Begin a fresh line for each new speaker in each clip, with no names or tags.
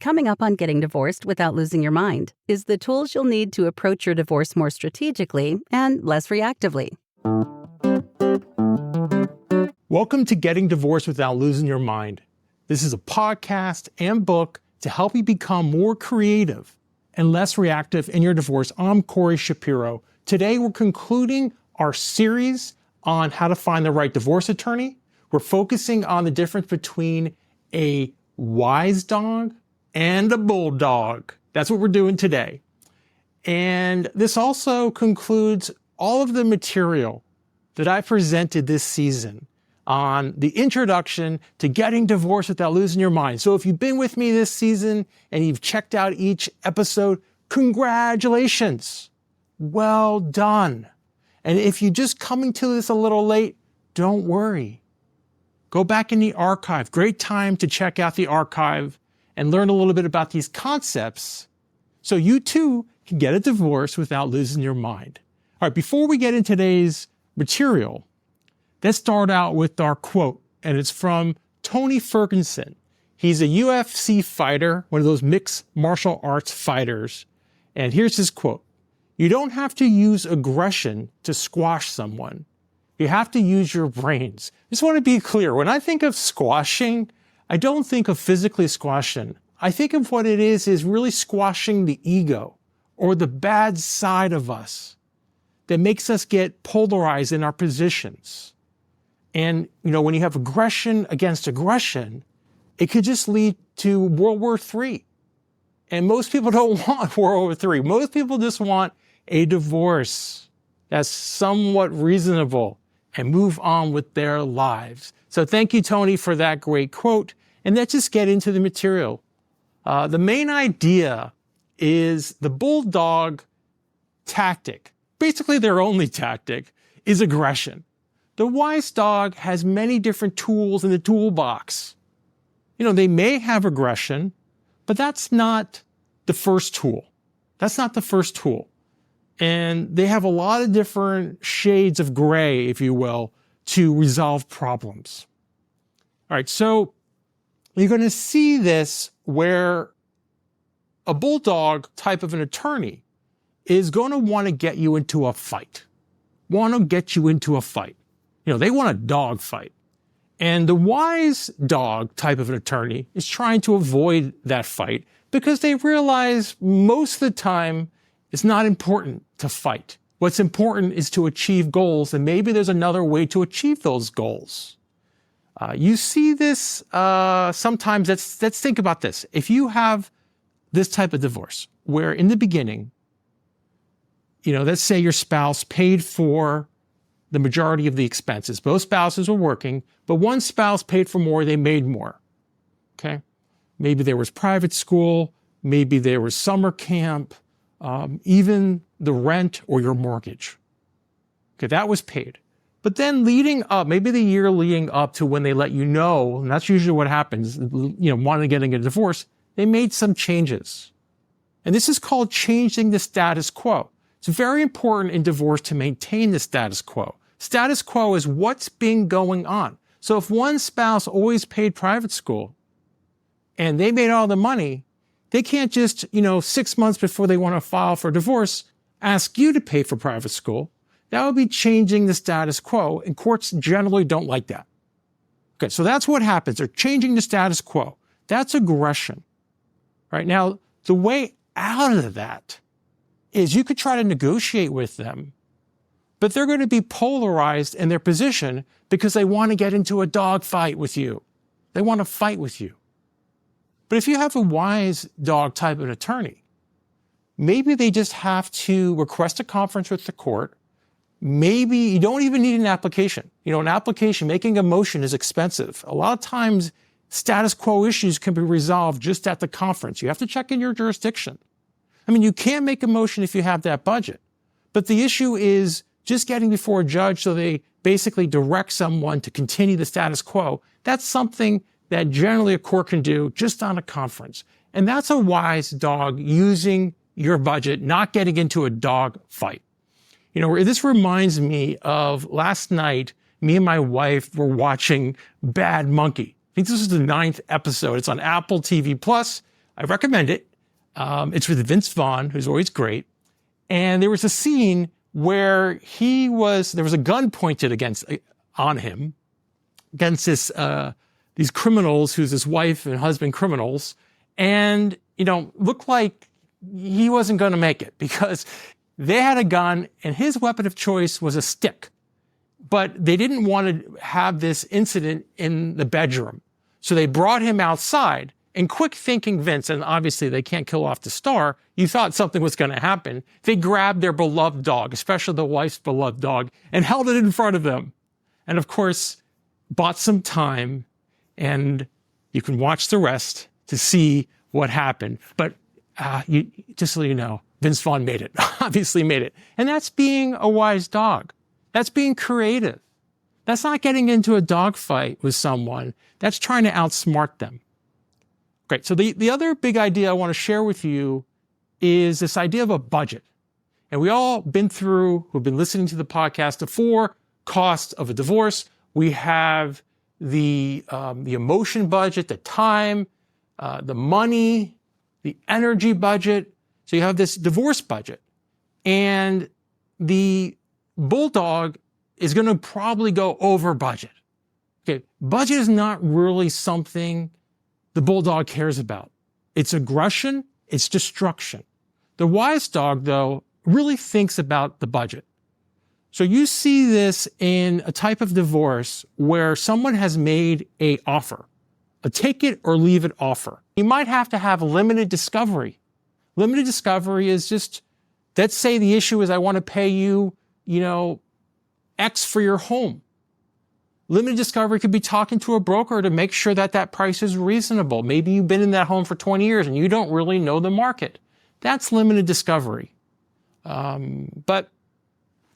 Coming up on Getting Divorced Without Losing Your Mind is the tools you'll need to approach your divorce more strategically and less reactively.
Welcome to Getting Divorced Without Losing Your Mind. This is a podcast and book to help you become more creative and less reactive in your divorce. I'm Corey Shapiro. Today we're concluding our series on how to find the right divorce attorney. We're focusing on the difference between a wise dog and a bulldog. That's what we're doing today. And this also concludes all of the material that I presented this season on the introduction to Getting Divorced Without Losing Your Mind. So if you've been with me this season and you've checked out each episode, congratulations. Well done. And if you're just coming to this a little late, don't worry. Go back in the archive. Great time to check out the archive and learn a little bit about these concepts so you too can get a divorce without losing your mind. All right, before we get into today's material, let's start out with our quote, and it's from Tony Ferguson. He's a UFC fighter, one of those mixed martial arts fighters. And here's his quote: "You don't have to use aggression to squash someone. You have to use your brains." I just want to be clear. When I think of squashing, I don't think of physically squashing. I think of what it is really squashing the ego or the bad side of us that makes us get polarized in our positions. And, when you have aggression against aggression, it could just lead to World War III. And most people don't want World War III. Most people just want a divorce that's somewhat reasonable and move on with their lives. So thank you, Tony, for that great quote. And let's just get into the material. The main idea is the bulldog tactic. Basically, their only tactic is aggression. The wise dog has many different tools in the toolbox. They may have aggression, but that's not the first tool. That's not the first tool. And they have a lot of different shades of gray, if you will, to resolve problems. All right, so you're going to see this where a bulldog type of an attorney is going to want to get you into a fight. They want a dog fight. And the wise dog type of an attorney is trying to avoid that fight because they realize most of the time it's not important to fight. What's important is to achieve goals, and maybe there's another way to achieve those goals. You see this sometimes. Let's think about this. If you have this type of divorce where in the beginning, let's say your spouse paid for the majority of the expenses. Both spouses were working, but one spouse paid for more, they made more. Okay? Maybe there was private school, maybe there was summer camp, even the rent or your mortgage. Okay, that was paid. But then leading up, maybe the year leading up to when they let you know, and that's usually what happens, wanting getting a divorce, they made some changes. And this is called changing the status quo. It's very important in divorce to maintain the status quo. Status quo is what's been going on. So if one spouse always paid private school and they made all the money, they can't just, 6 months before they want to file for divorce, ask you to pay for private school. That would be changing the status quo, and courts generally don't like that. Okay, so that's what happens. They're changing the status quo. That's aggression. Right now, the way out of that is you could try to negotiate with them, but they're going to be polarized in their position because they want to get into a dog fight with you. They want to fight with you. But if you have a wise dog type of attorney, maybe they just have to request a conference with the court. Maybe you don't even need an application. An application, making a motion is expensive. A lot of times, status quo issues can be resolved just at the conference. You have to check in your jurisdiction. You can't make a motion if you have that budget. But the issue is just getting before a judge so they basically direct someone to continue the status quo. That's something that generally a court can do just on a conference. And that's a wise dog using your budget, not getting into a dog fight. This reminds me of last night, me and my wife were watching Bad Monkey. I think this is the 9th episode. It's on Apple TV Plus. I recommend it. It's with Vince Vaughn, who's always great. And there was a scene where there was a gun pointed on him against these criminals who's his wife and husband criminals. And, looked like he wasn't going to make it because they had a gun and his weapon of choice was a stick. But they didn't want to have this incident in the bedroom. So they brought him outside. And quick thinking Vince, and obviously they can't kill off the star, you thought something was going to happen. They grabbed their beloved dog, especially the wife's beloved dog, and held it in front of them. And of course, bought some time, and you can watch the rest to see what happened. But just so you know, Vince Vaughn made it, obviously made it. And that's being a wise dog. That's being creative. That's not getting into a dogfight with someone. That's trying to outsmart them. Great. So the other big idea I want to share with you is this idea of a budget. And we all been through, who've been listening to the podcast, the 4 costs of a divorce. We have the emotion budget, the time, the money, the energy budget. So you have this divorce budget. And the bulldog is going to probably go over budget. Okay. Budget is not really something the bulldog cares about. It's aggression, it's destruction. The wise dog, though, really thinks about the budget. So you see this in a type of divorce where someone has made an offer, a take it or leave it offer. You might have to have limited discovery. Limited discovery is just, let's say the issue is I want to pay you, X for your home. Limited discovery could be talking to a broker to make sure that price is reasonable. Maybe you've been in that home for 20 years and you don't really know the market. That's limited discovery. But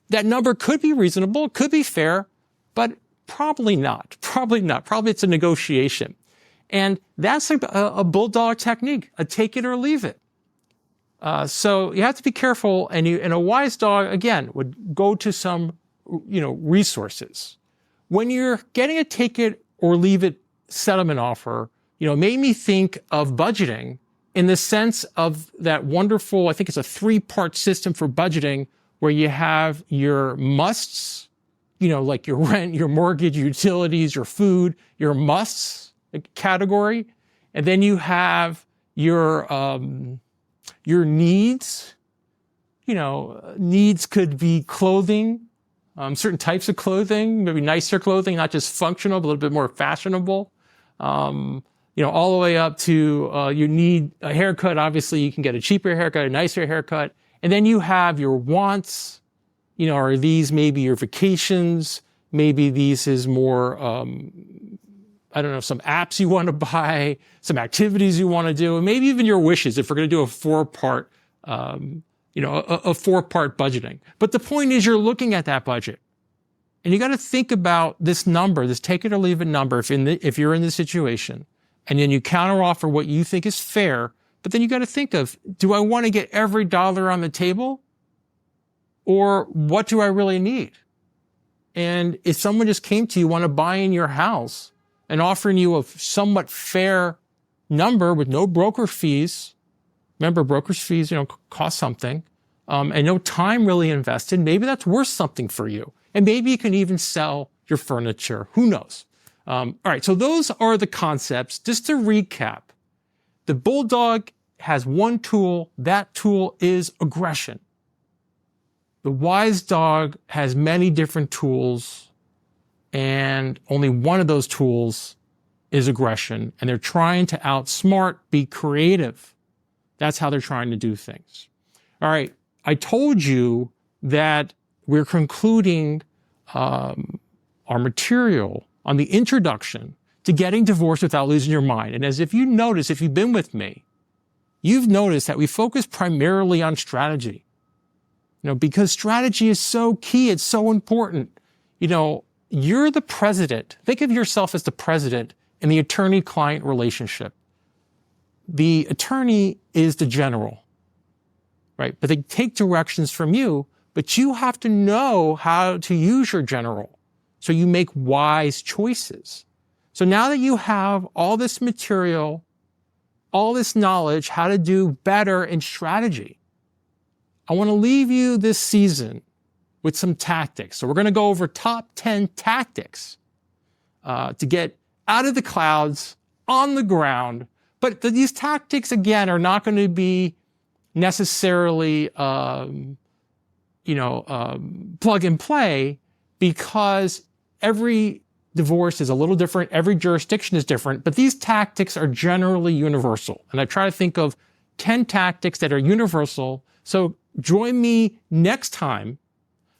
that number could be reasonable, could be fair, but probably not. Probably not. Probably it's a negotiation. And that's a bulldog technique, a take it or leave it. So you have to be careful, and a wise dog, again, would go to some, resources. When you're getting a take it or leave it settlement offer, it made me think of budgeting in the sense of that wonderful, I think it's a 3-part system for budgeting where you have your musts, like your rent, your mortgage, your utilities, your food, your musts category. And then you have your needs. Needs could be clothing, certain types of clothing, maybe nicer clothing, not just functional, but a little bit more fashionable. All the way up to you need a haircut. Obviously, you can get a cheaper haircut, a nicer haircut. And then you have your wants. Are these maybe your vacations? Maybe these is more, some apps you want to buy, some activities you want to do, and maybe even your wishes if we're going to do a 4-part a 4-part budgeting. But the point is you're looking at that budget and you got to think about this number, this take it or leave it number if you're in this situation, and then you counter offer what you think is fair. But then you got to think of, do I want to get every dollar on the table, or what do I really need? And if someone just came to you, want to buy in your house and offering you a somewhat fair number with no broker fees, remember, broker's fees, cost something, and no time really invested. Maybe that's worth something for you. And maybe you can even sell your furniture. Who knows? All right, so those are the concepts. Just to recap, the bulldog has one tool. That tool is aggression. The wise dog has many different tools, and only one of those tools is aggression. And they're trying to outsmart, be creative. That's how they're trying to do things. All right. I told you that we're concluding our material on the introduction to getting divorced without losing your mind. And as if you notice, if you've been with me, you've noticed that we focus primarily on strategy. Because strategy is so key. It's so important. You're the president. Think of yourself as the president in the attorney-client relationship. The attorney is the general, right? But they take directions from you, but you have to know how to use your general so you make wise choices. So now that you have all this material all this knowledge, how to do better in strategy. I want to leave you this season with some tactics. So we're going to go over top 10 tactics to get out of the clouds, on the ground. But these tactics, again, are not going to be necessarily, plug and play, because every divorce is a little different. Every jurisdiction is different. But these tactics are generally universal. And I try to think of 10 tactics that are universal. So join me next time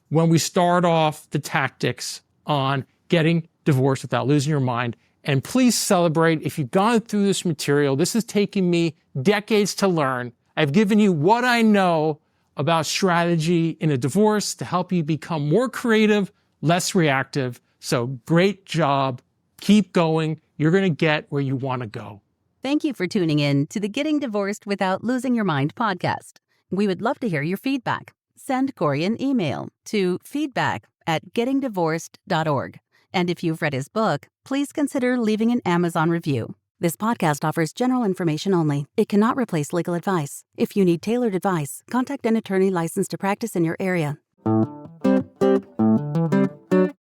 when we start off the tactics on getting divorced without losing your mind. And please celebrate if you've gone through this material. This has taken me decades to learn. I've given you what I know about strategy in a divorce to help you become more creative, less reactive. So great job. Keep going. You're going to get where you want to go.
Thank you for tuning in to the Getting Divorced Without Losing Your Mind podcast. We would love to hear your feedback. Send Corey an email to feedback@gettingdivorced.org. And if you've read his book, please consider leaving an Amazon review. This podcast offers general information only. It cannot replace legal advice. If you need tailored advice, contact an attorney licensed to practice in your area.